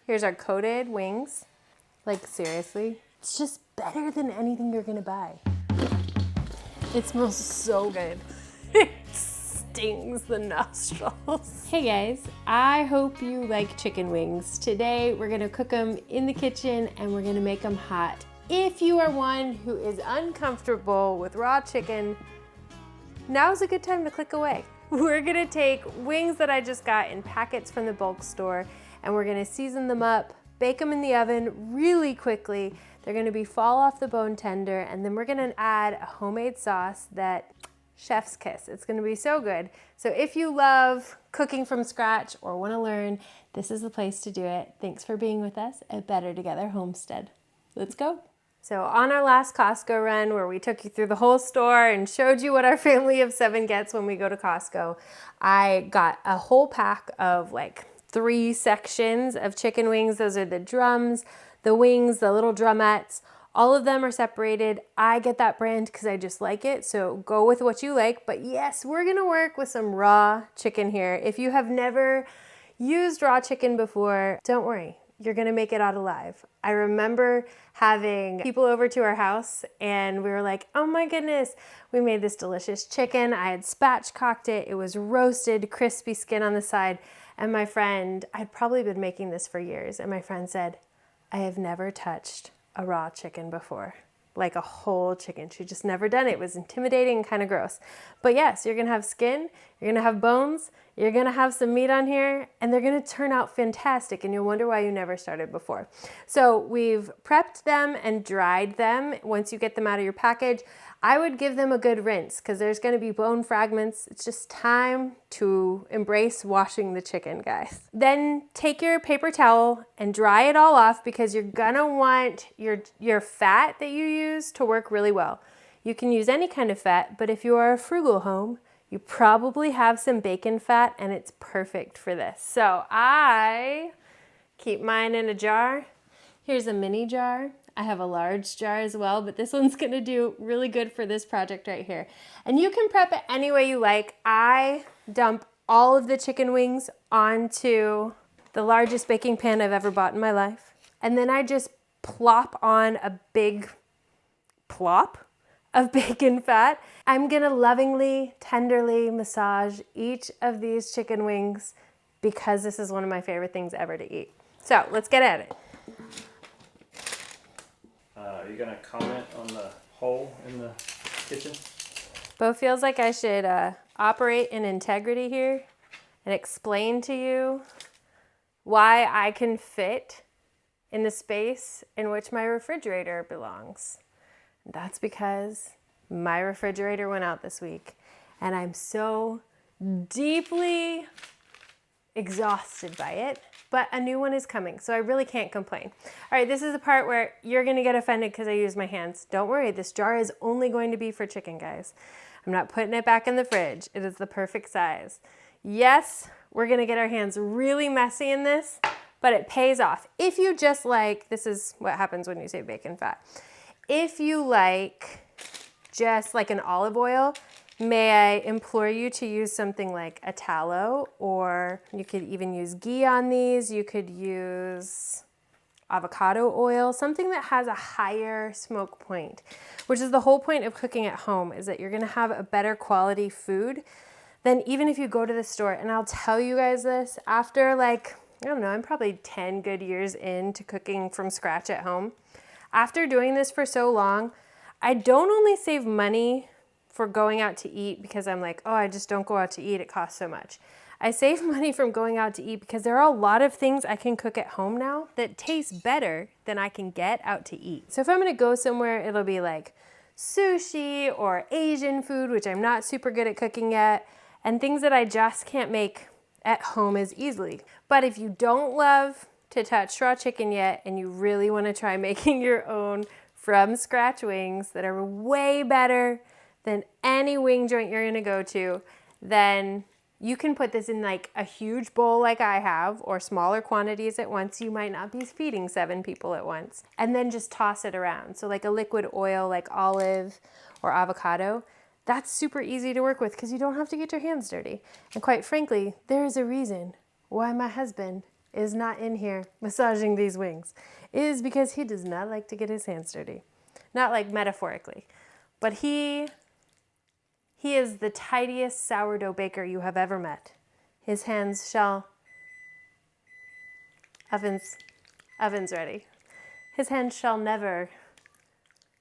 Here's our coated wings. Like seriously, it's just better than anything you're gonna buy. It smells so good. It stings the nostrils. Hey guys, I hope you like chicken wings. Today we're gonna cook them in the kitchen and we're gonna make them hot. If you are one who is uncomfortable with raw chicken, now's a good time to click away. We're gonna take wings that I just got in packets from the bulk store and we're gonna season them up, bake them in the oven really quickly. They're gonna be fall off the bone tender, and then we're gonna add a homemade sauce that chef's kiss. It's gonna be so good. So if you love cooking from scratch or wanna learn, this is the place to do it. Thanks for being with us at Better Together Homestead. Let's go. So on our last Costco run, where we took you through the whole store and showed you what our family of 7 gets when we go to Costco, I got a whole pack of like 3 sections of chicken wings. Those are the drums, the wings, the little drumettes. All of them are separated. I get that brand because I just like it, so go with what you like. But yes, we're gonna work with some raw chicken here. If you have never used raw chicken before, don't worry, you're gonna make it out alive. I remember having people over to our house and we were like, oh my goodness, we made this delicious chicken. I had spatchcocked it. It was roasted, crispy skin on the side. And my friend, I'd probably been making this for years, and my friend said, I have never touched a raw chicken before, like a whole chicken. She just never done it. It was intimidating and kind of gross. But yes, you're gonna have skin, you're gonna have bones, you're gonna have some meat on here, and they're gonna turn out fantastic, and you'll wonder why you never started before. So we've prepped them and dried them. Once you get them out of your package, I would give them a good rinse because there's gonna be bone fragments. It's just time to embrace washing the chicken, guys. Then take your paper towel and dry it all off because you're gonna want your fat that you use to work really well. You can use any kind of fat, but if you are a frugal home, you probably have some bacon fat and it's perfect for this. So I keep mine in a jar. Here's a mini jar. I have a large jar as well, but this one's gonna do really good for this project right here. And you can prep it any way you like. I dump all of the chicken wings onto the largest baking pan I've ever bought in my life. And then I just plop on a big plop of bacon fat. I'm gonna lovingly, tenderly massage each of these chicken wings because this is one of my favorite things ever to eat. So let's get at it. Are you gonna comment on the hole in the kitchen? Bo feels like I should operate in integrity here and explain to you why I can fit in the space in which my refrigerator belongs. That's because my refrigerator went out this week and I'm so deeply exhausted by it, but a new one is coming, so I really can't complain. All right, this is the part where you're gonna get offended because I use my hands. Don't worry, this jar is only going to be for chicken, guys. I'm not putting it back in the fridge. It is the perfect size. Yes, we're gonna get our hands really messy in this, but it pays off. If you just like, this is what happens when you say bacon fat. If you like just like an olive oil, may I implore you to use something like a tallow, or you could even use ghee on these. You could use avocado oil, something that has a higher smoke point, which is the whole point of cooking at home, is that you're gonna have a better quality food than even if you go to the store. And I'll tell you guys this, after like, I don't know, I'm probably 10 good years into cooking from scratch at home. After doing this for so long, I don't only save money for going out to eat because I'm like, oh, I just don't go out to eat, it costs so much. I save money from going out to eat because there are a lot of things I can cook at home now that taste better than I can get out to eat. So if I'm gonna go somewhere, it'll be like sushi or Asian food, which I'm not super good at cooking yet, and things that I just can't make at home as easily. But if you don't love to touch raw chicken yet and you really wanna try making your own from scratch wings that are way better than any wing joint you're gonna go to, then you can put this in like a huge bowl like I have, or smaller quantities at once. You might not be feeding 7 people at once. And then just toss it around. So like a liquid oil like olive or avocado, that's super easy to work with because you don't have to get your hands dirty. And quite frankly, there is a reason why my husband is not in here massaging these wings is because he does not like to get his hands dirty. Not like metaphorically, but he is the tidiest sourdough baker you have ever met. His hands shall, oven's ready. His hands shall never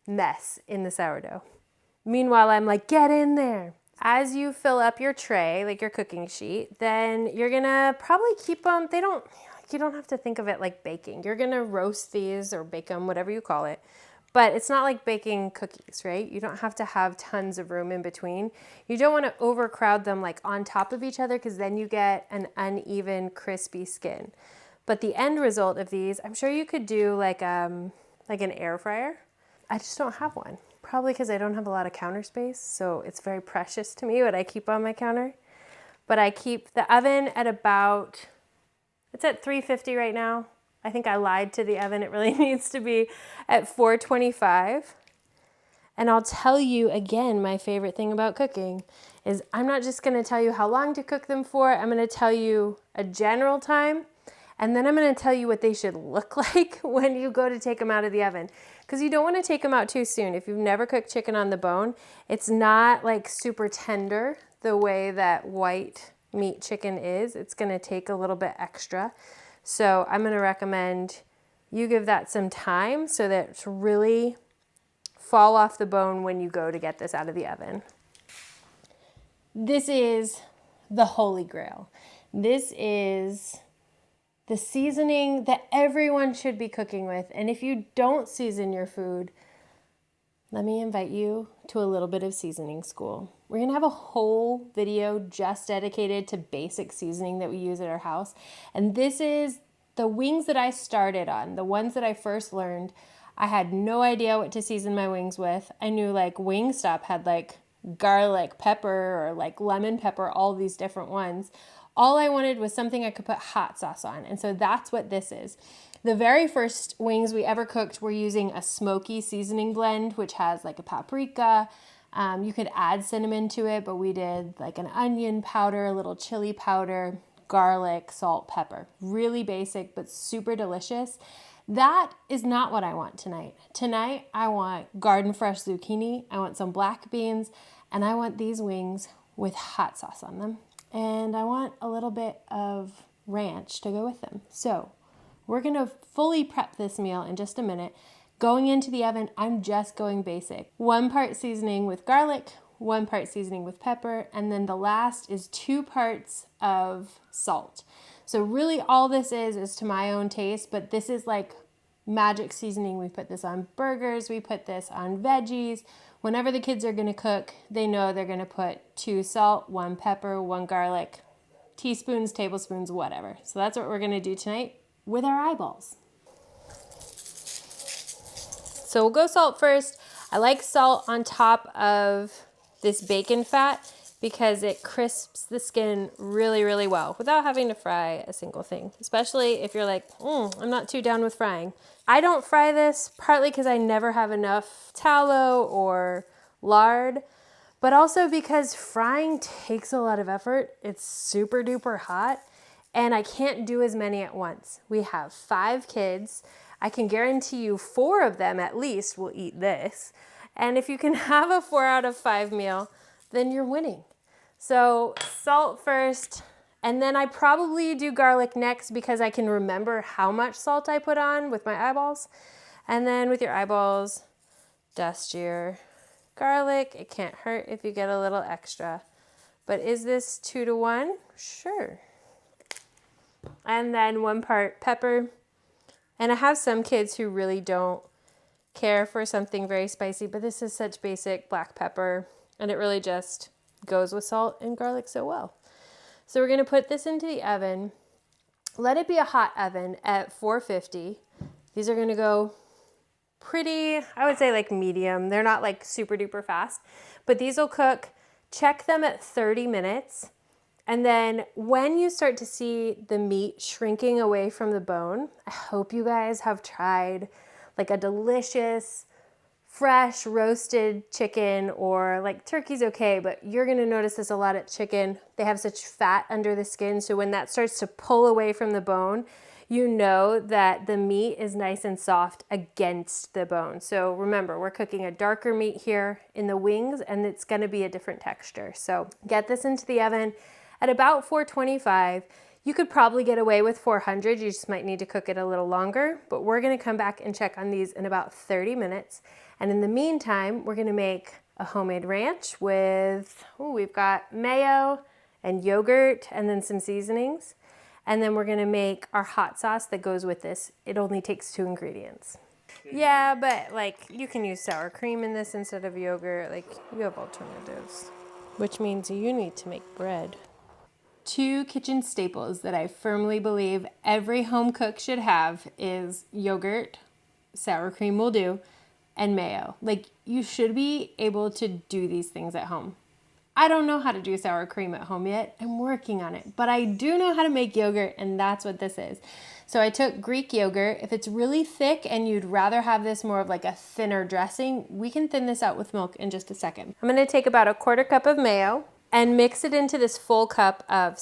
mess in the sourdough. Meanwhile, I'm like, get in there. As you fill up your tray, like your cooking sheet, then you're gonna probably keep them, you don't have to think of it like baking. You're gonna roast these or bake them, whatever you call it. But it's not like baking cookies, right? You don't have to have tons of room in between. You don't want to overcrowd them like on top of each other because then you get an uneven, crispy skin. But the end result of these, I'm sure you could do like an air fryer. I just don't have one. Probably because I don't have a lot of counter space, so it's very precious to me what I keep on my counter. But I keep the oven at about, it's at 350 right now. I think I lied to the oven. It really needs to be at 425. And I'll tell you again, my favorite thing about cooking is I'm not just gonna tell you how long to cook them for. I'm gonna tell you a general time, and then I'm gonna tell you what they should look like when you go to take them out of the oven. Because you don't want to take them out too soon. If you've never cooked chicken on the bone, it's not like super tender the way that white meat chicken is. It's gonna take a little bit extra. So I'm gonna recommend you give that some time so that it's really fall off the bone when you go to get this out of the oven. This is the Holy Grail. This is the seasoning that everyone should be cooking with. And if you don't season your food, let me invite you to a little bit of seasoning school. We're gonna have a whole video just dedicated to basic seasoning that we use at our house. And this is the wings that I started on, the ones that I first learned. I had no idea what to season my wings with. I knew like Wingstop had like garlic pepper or like lemon pepper, all these different ones. All I wanted was something I could put hot sauce on. And so that's what this is. The very first wings we ever cooked were using a smoky seasoning blend, which has like a paprika. You could add cinnamon to it, but we did like an onion powder, a little chili powder, garlic, salt, pepper. Really basic, but super delicious. That is not what I want tonight. Tonight, I want garden fresh zucchini, I want some black beans, and I want these wings with hot sauce on them. And I want a little bit of ranch to go with them. So we're gonna fully prep this meal in just a minute. Going into the oven, I'm just going basic. 1 part seasoning with garlic, 1 part seasoning with pepper, and then the last is 2 parts of salt. So really all this is to my own taste, but this is like magic seasoning. We put this on burgers, we put this on veggies. Whenever the kids are gonna cook, they know they're gonna put 2 salt, 1 pepper, 1 garlic, teaspoons, tablespoons, whatever. So that's what we're gonna do tonight with our eyeballs. So we'll go salt first. I like salt on top of this bacon fat because it crisps the skin really, really well without having to fry a single thing, especially if you're like, I'm not too down with frying. I don't fry this partly because I never have enough tallow or lard, but also because frying takes a lot of effort. It's super duper hot and I can't do as many at once. We have 5 kids. I can guarantee you 4 of them at least will eat this. And if you can have a 4 out of 5 meal, then you're winning. So salt first, and then I probably do garlic next because I can remember how much salt I put on with my eyeballs. And then with your eyeballs, dust your garlic. It can't hurt if you get a little extra. But is this 2 to 1? Sure. And then 1 part pepper. And I have some kids who really don't care for something very spicy, but this is such basic black pepper, and it really just goes with salt and garlic so well. So we're gonna put this into the oven. Let it be a hot oven at 450. These are gonna go pretty, I would say like medium. They're not like super duper fast, but these will cook. Check them at 30 minutes. And then when you start to see the meat shrinking away from the bone, I hope you guys have tried like a delicious fresh roasted chicken, or like turkey's okay, but you're gonna notice this a lot at chicken. They have such fat under the skin, so when that starts to pull away from the bone, you know that the meat is nice and soft against the bone. So remember, we're cooking a darker meat here in the wings, and it's gonna be a different texture. So get this into the oven at about 425. You could probably get away with 400, you just might need to cook it a little longer, but we're gonna come back and check on these in about 30 minutes. And in the meantime, we're gonna make a homemade ranch with, we've got mayo and yogurt and then some seasonings. And then we're gonna make our hot sauce that goes with this. It only takes 2 ingredients. Yeah, but like you can use sour cream in this instead of yogurt. Like you have alternatives, which means you need to make bread. 2 kitchen staples that I firmly believe every home cook should have is yogurt, sour cream will do, and mayo. Like you should be able to do these things at home. I don't know how to do sour cream at home yet. I'm working on it, but I do know how to make yogurt, and that's what this is. So I took Greek yogurt. If it's really thick and you'd rather have this more of like a thinner dressing, we can thin this out with milk in just a second. I'm gonna take about 1/4 cup of mayo and mix it into this full cup of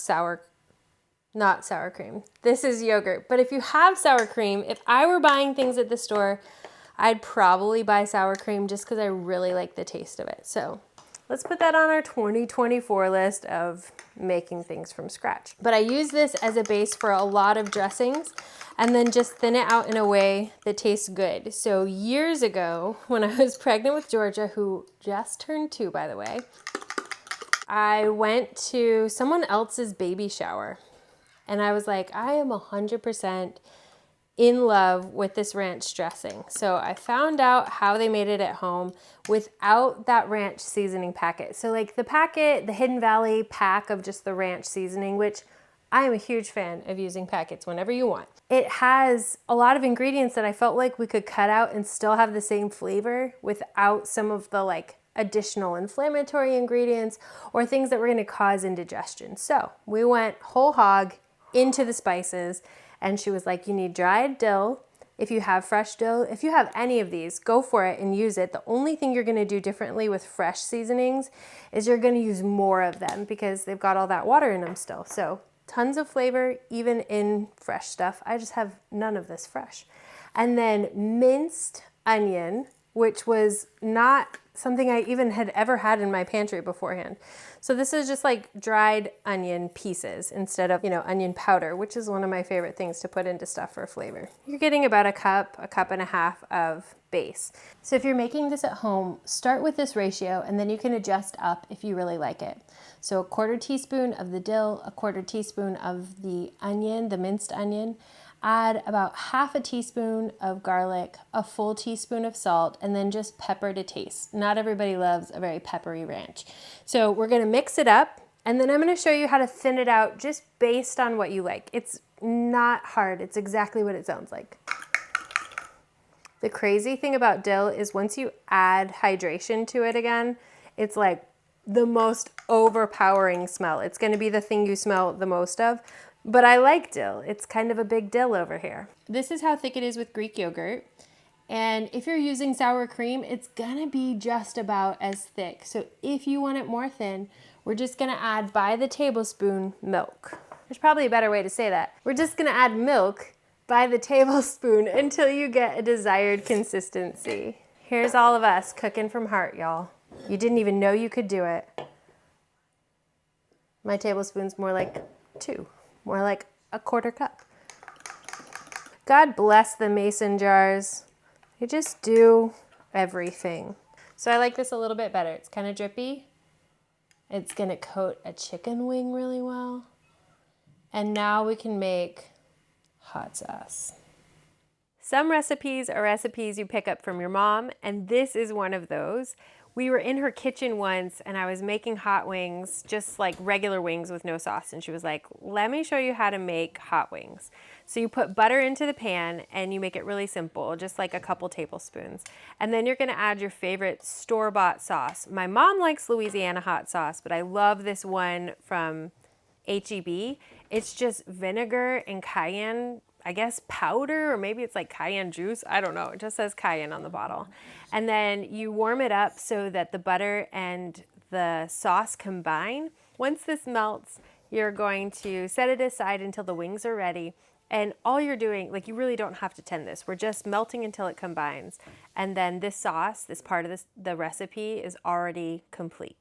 not sour cream. This is yogurt, but if you have sour cream, if I were buying things at the store, I'd probably buy sour cream just because I really like the taste of it. So let's put that on our 2024 list of making things from scratch. But I use this as a base for a lot of dressings and then just thin it out in a way that tastes good. So years ago, when I was pregnant with Georgia, who just turned 2, by the way, I went to someone else's baby shower and I was like, I am 100% in love with this ranch dressing. So I found out how they made it at home without that ranch seasoning packet. So like the packet, the Hidden Valley pack of just the ranch seasoning, which I am a huge fan of using packets whenever you want. It has a lot of ingredients that I felt like we could cut out and still have the same flavor without some of the like additional inflammatory ingredients or things that were gonna cause indigestion. So we went whole hog into the spices. And she was like, you need dried dill. If you have fresh dill, if you have any of these, go for it and use it. The only thing you're gonna do differently with fresh seasonings is you're gonna use more of them because they've got all that water in them still. So tons of flavor, even in fresh stuff. I just have none of this fresh. And then minced onion, which was not something I even had ever had in my pantry beforehand. So this is just like dried onion pieces instead of, onion powder, which is one of my favorite things to put into stuff for flavor. You're getting about a cup and a half of base. So if you're making this at home, start with this ratio and then you can adjust up if you really like it. So 1/4 teaspoon of the dill, 1/4 teaspoon of the onion, the minced onion, add about 1/2 teaspoon of garlic, a full teaspoon of salt, and then just pepper to taste. Not everybody loves a very peppery ranch. So we're gonna mix it up, and then I'm gonna show you how to thin it out just based on what you like. It's not hard, it's exactly what it sounds like. The crazy thing about dill is once you add hydration to it again, it's like the most overpowering smell. It's gonna be the thing you smell the most of. But I like dill. It's kind of a big dill over here. This is how thick it is with Greek yogurt. And if you're using sour cream, it's gonna be just about as thick. So if you want it more thin, we're just gonna add by the tablespoon milk. There's probably a better way to say that. We're just gonna add milk by the tablespoon until you get a desired consistency. Here's all of us cooking from heart, y'all. You didn't even know you could do it. My tablespoon's more like 2. More like 1/4 cup. God bless the mason jars. They just do everything. So I like this a little bit better. It's kind of drippy. It's gonna coat a chicken wing really well. And now we can make hot sauce. Some recipes are recipes you pick up from your mom, and this is one of those. We were in her kitchen once and I was making hot wings, just like regular wings with no sauce. And she was like, let me show you how to make hot wings. So you put butter into the pan and you make it really simple, just like a couple tablespoons. And then you're gonna add your favorite store-bought sauce. My mom likes Louisiana hot sauce, but I love this one from HEB. It's just vinegar and cayenne I guess, powder, or maybe it's like cayenne juice. I don't know. It just says cayenne on the bottle. And then you warm it up so that the butter and the sauce combine. Once this melts, you're going to set it aside until the wings are ready. And all you're doing, like, you really don't have to tend this. We're just melting until it combines. And then this sauce, this part of the recipe, is already complete.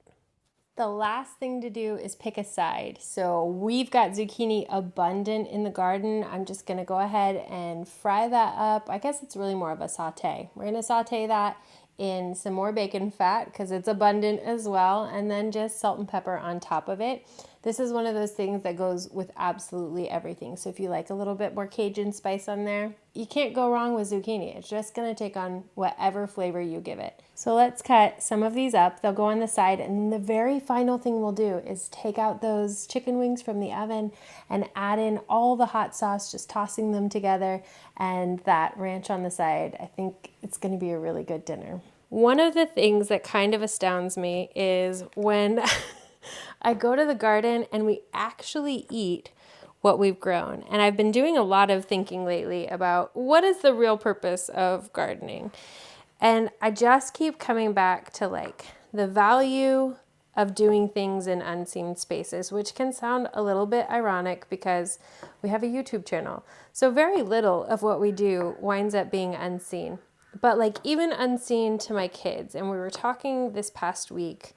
The last thing to do is pick a side. So we've got zucchini abundant in the garden. I'm just gonna go ahead and fry that up. I guess it's really more of a saute. We're gonna saute that in some more bacon fat because it's abundant as well, and then just salt and pepper on top of it. This is one of those things that goes with absolutely everything. So if you like a little bit more Cajun spice on there, you can't go wrong with zucchini. It's just gonna take on whatever flavor you give it. So let's cut some of these up. They'll go on the side, and the very final thing we'll do is take out those chicken wings from the oven and add in all the hot sauce, just tossing them together, and that ranch on the side. I think it's gonna be a really good dinner. One of the things that kind of astounds me is when I go to the garden and we actually eat what we've grown. And I've been doing a lot of thinking lately about what is the real purpose of gardening. And I just keep coming back to like the value of doing things in unseen spaces, which can sound a little bit ironic because we have a YouTube channel. So very little of what we do winds up being unseen. But like even unseen to my kids. And we were talking this past week,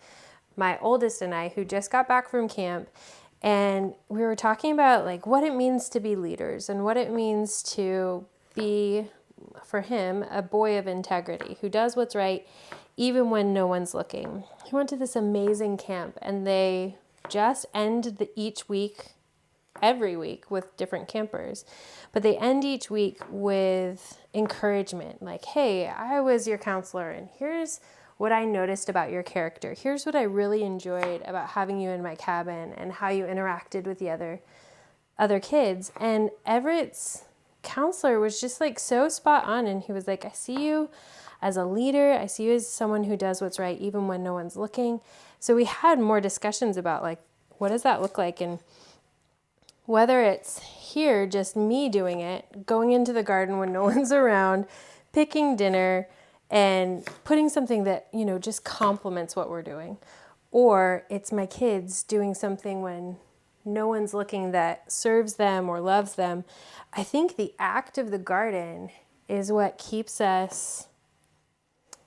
my oldest and I, who just got back from camp, and we were talking about like what it means to be leaders and what it means to be, for him, a boy of integrity who does what's right even when no one's looking. He went to this amazing camp, and they just end each week, every week, with different campers. But they end each week with encouragement, like, hey, I was your counselor, and here's what I noticed about your character. Here's what I really enjoyed about having you in my cabin and how you interacted with the other kids. And Everett's counselor was just like so spot on. And he was like, I see you as a leader. I see you as someone who does what's right even when no one's looking. So we had more discussions about like, what does that look like? And whether it's here, just me doing it, going into the garden when no one's around, picking dinner, and putting something that, you know, just complements what we're doing. Or it's my kids doing something when no one's looking that serves them or loves them. I think the act of the garden is what keeps us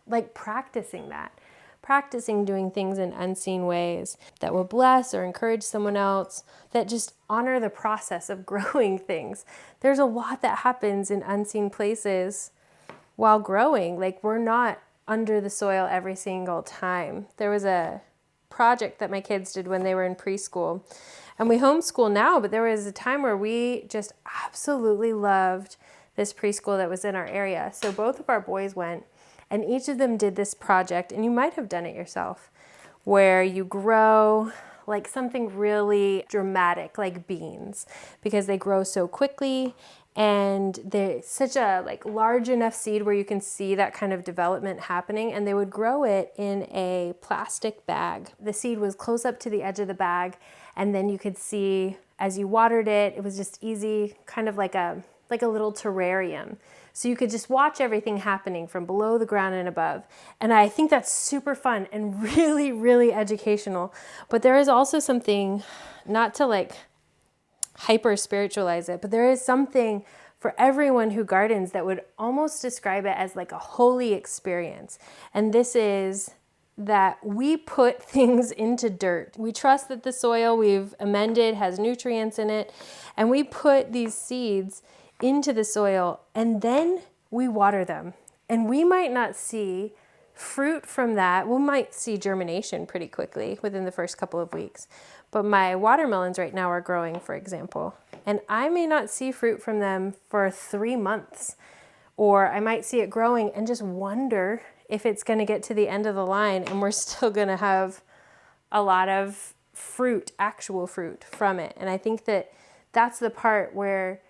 like practicing that. Practicing doing things in unseen ways that will bless or encourage someone else, that just honor the process of growing things. There's a lot that happens in unseen places while growing. Like, we're not under the soil every single time. There was a project that my kids did when they were in preschool, and we homeschool now, but there was a time where we just absolutely loved this preschool that was in our area. So both of our boys went, and each of them did this project, and you might have done it yourself, where you grow like something really dramatic, like beans, because they grow so quickly, and they're such a like large enough seed where you can see that kind of development happening. And they would grow it in a plastic bag. The seed was close up to the edge of the bag, and then you could see as you watered it, it was just easy, kind of like a little terrarium. So you could just watch everything happening from below the ground and above. And I think that's super fun and really, really educational. But there is also something, not to like hyper spiritualize it, but there is something for everyone who gardens that would almost describe it as like a holy experience. And this is that we put things into dirt. We trust that the soil we've amended has nutrients in it, and we put these seeds into the soil, and then we water them. And we might not see fruit from that. We might see germination pretty quickly within the first couple of weeks. But my watermelons right now are growing, for example, and I may not see fruit from them for 3 months. Or I might see it growing and just wonder if it's going to get to the end of the line and we're still going to have a lot of fruit, actual fruit from it. And I think that that's the part where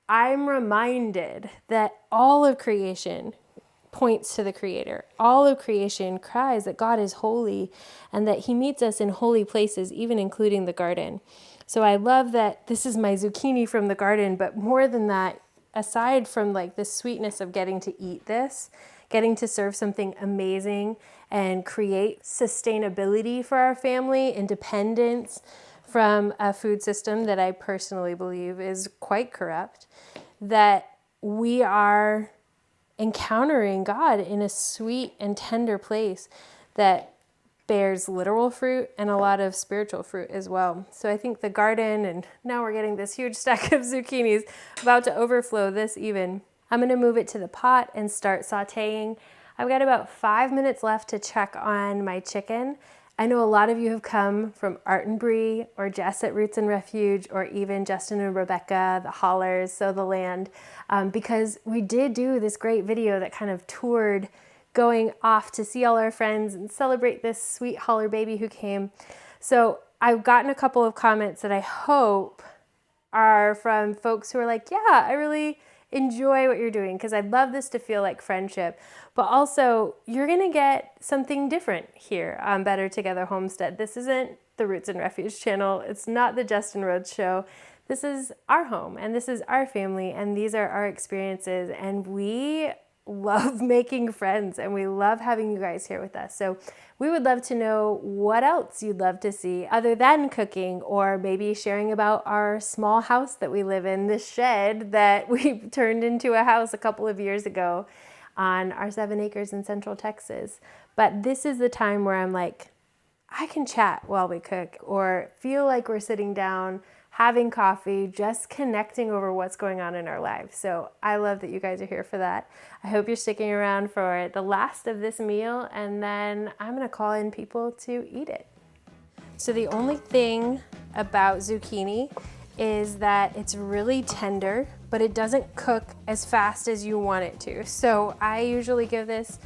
I'm reminded that all of creation points to the Creator. All of creation cries that God is holy and that He meets us in holy places, even including the garden. So I love that this is my zucchini from the garden, but more than that, aside from like the sweetness of getting to eat this, getting to serve something amazing and create sustainability for our family, independence from a food system that I personally believe is quite corrupt, that we are encountering God in a sweet and tender place that bears literal fruit and a lot of spiritual fruit as well. So I think the garden, and now we're getting this huge stack of zucchinis about to overflow this even. I'm going to move it to the pot and start sauteing. I've got about 5 minutes left to check on my chicken. I know a lot of you have come from Art and Bree or Jess at Roots and Refuge, or even Justin and Rebecca, the Hollers, Sow the Land, because we did do this great video that kind of toured going off to see all our friends and celebrate this sweet holler baby who came. So I've gotten a couple of comments that I hope are from folks who are like, yeah, I really enjoy what you're doing because I'd love this to feel like friendship. But also, you're going to get something different here on Better Together Homestead. This isn't the Roots and Refuge channel. It's not the Justin Rhodes show. This is our home, and this is our family, and these are our experiences, and we love making friends, and we love having you guys here with us. So we would love to know what else you'd love to see other than cooking, or maybe sharing about our small house that we live in, this shed that we turned into a house a couple of years ago on our 7 acres in Central Texas. But this is the time where I'm like, I can chat while we cook, or feel like we're sitting down having coffee, just connecting over what's going on in our lives. So I love that you guys are here for that. I hope you're sticking around for the last of this meal, and then I'm gonna call in people to eat it. So the only thing about zucchini is that it's really tender, but it doesn't cook as fast as you want it to. So I usually give this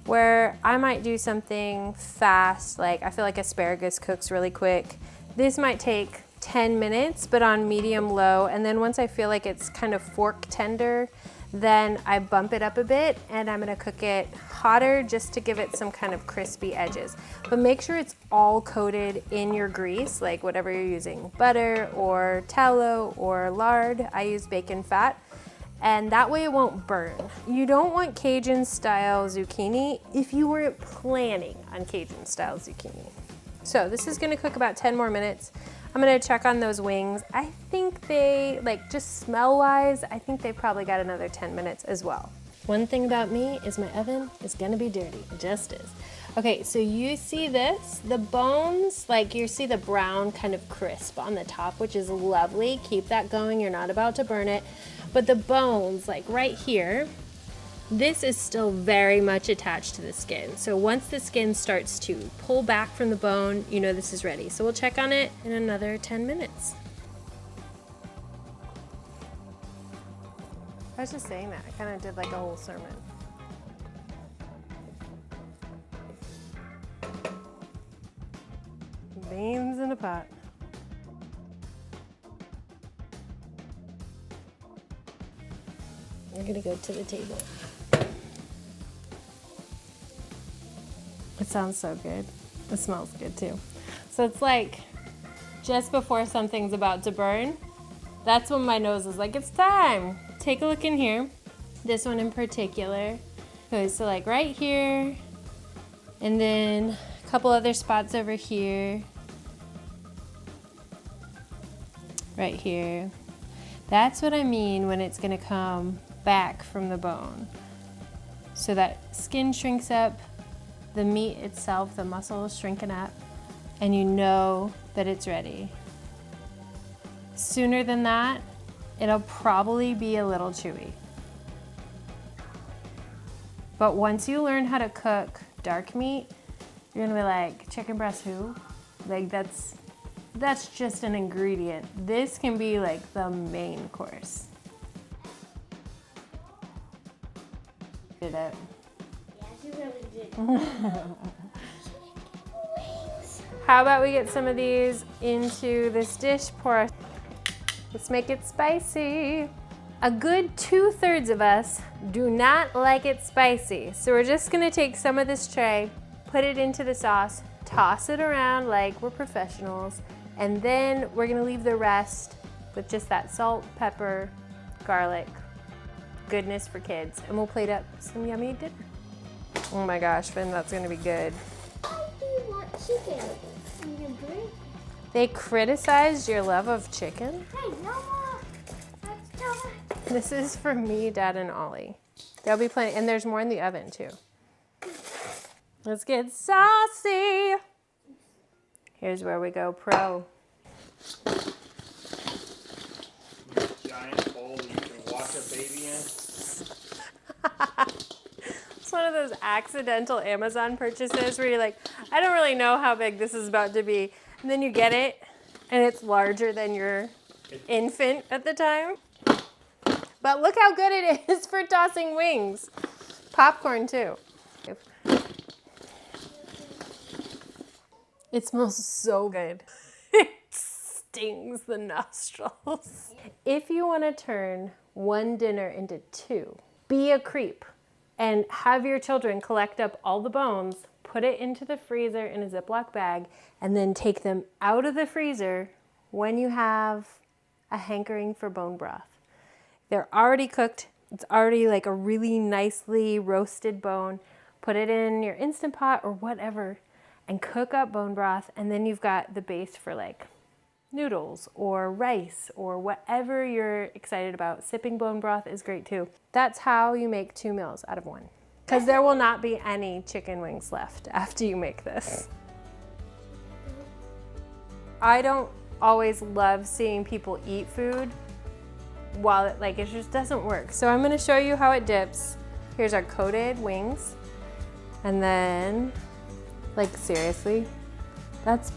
where I might do something fast, like I feel like asparagus cooks really quick. This might take 10 minutes, but on medium low. And then once I feel like it's kind of fork tender, then I bump it up a bit, and I'm gonna cook it hotter just to give it some kind of crispy edges. But make sure it's all coated in your grease, like whatever you're using, butter or tallow or lard. I use bacon fat, and that way it won't burn. You don't want Cajun style zucchini if you weren't planning on Cajun style zucchini. So this is gonna cook about 10 more minutes. I'm gonna check on those wings. I think they, like just smell wise, I think they probably got another 10 minutes as well. One thing about me is my oven is gonna be dirty, it just is. Okay, so you see this, the bones, like you see the brown kind of crisp on the top, which is lovely. Keep that going, you're not about to burn it. But the bones, like right here, this is still very much attached to the skin. So once the skin starts to pull back from the bone, you know this is ready. So we'll check on it in another 10 minutes. I was just saying that. I kind of did like a whole sermon. Beans in a pot. We're gonna go to the table. It sounds so good. It smells good too. So it's like just before something's about to burn, that's when my nose is like, it's time. Take a look in here. This one in particular. Okay, so like right here, and then a couple other spots over here. Right here. That's what I mean when it's gonna come back from the bone. So that skin shrinks up, the meat itself, the muscle is shrinking up, and you know that it's ready. Sooner than that, it'll probably be a little chewy. But once you learn how to cook dark meat, you're gonna be like, chicken breast who? Like that's just an ingredient. This can be like the main course. Did it? Yeah, she really did. How about we get some of these into this dish, pour. Let's make it spicy. A good 2/3 of us do not like it spicy. So we're just gonna take some of this tray, put it into the sauce, toss it around like we're professionals, and then we're gonna leave the rest with just that salt, pepper, garlic, goodness for kids. And we'll plate up some yummy dinner. Oh my gosh, Finn, that's gonna be good. Why do you want chicken? In your brain? They criticized your love of chicken? Hey, no more. That's too much. This is for me, Dad, and Ollie. There'll be plenty, and there's more in the oven too. Let's get saucy. Here's where we go pro. Giant bowl that you can wash a baby in. It's one of those accidental Amazon purchases where you're like, I don't really know how big this is about to be. And then you get it, and it's larger than your infant at the time. But look how good it is for tossing wings. Popcorn too. It smells so good. It stings the nostrils. If you want to turn one dinner into two, be a creep and have your children collect up all the bones, put it into the freezer in a Ziploc bag, and then take them out of the freezer when you have a hankering for bone broth. They're already cooked. It's already like a really nicely roasted bone. Put it in your Instant Pot or whatever and cook up bone broth, and then you've got the base for like noodles or rice or whatever you're excited about. Sipping bone broth is great too. That's how you make 2 meals out of 1. Because there will not be any chicken wings left after you make this. I don't always love seeing people eat food while it just doesn't work. So I'm gonna show you how it dips. Here's our coated wings. And then, like seriously, it's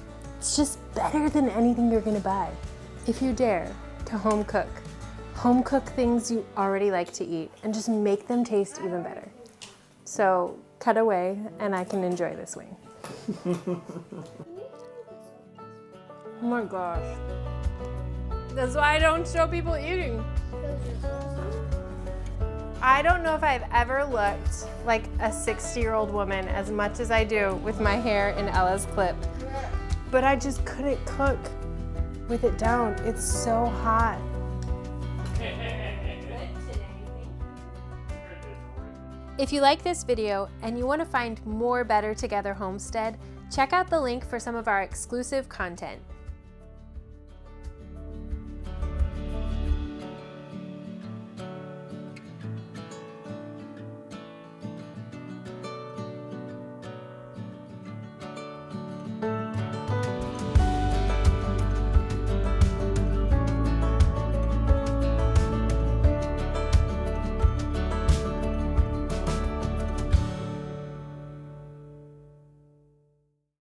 just better than anything you're gonna buy. If you dare to home cook things you already like to eat and just make them taste even better. So cut away and I can enjoy this wing. Oh my gosh. That's why I don't show people eating. I don't know if I've ever looked like a 60-year-old woman as much as I do with my hair in Ella's clip. But I just couldn't cook with it down. It's so hot. If you like this video and you want to find more Better Together Homestead, check out the link for some of our exclusive content.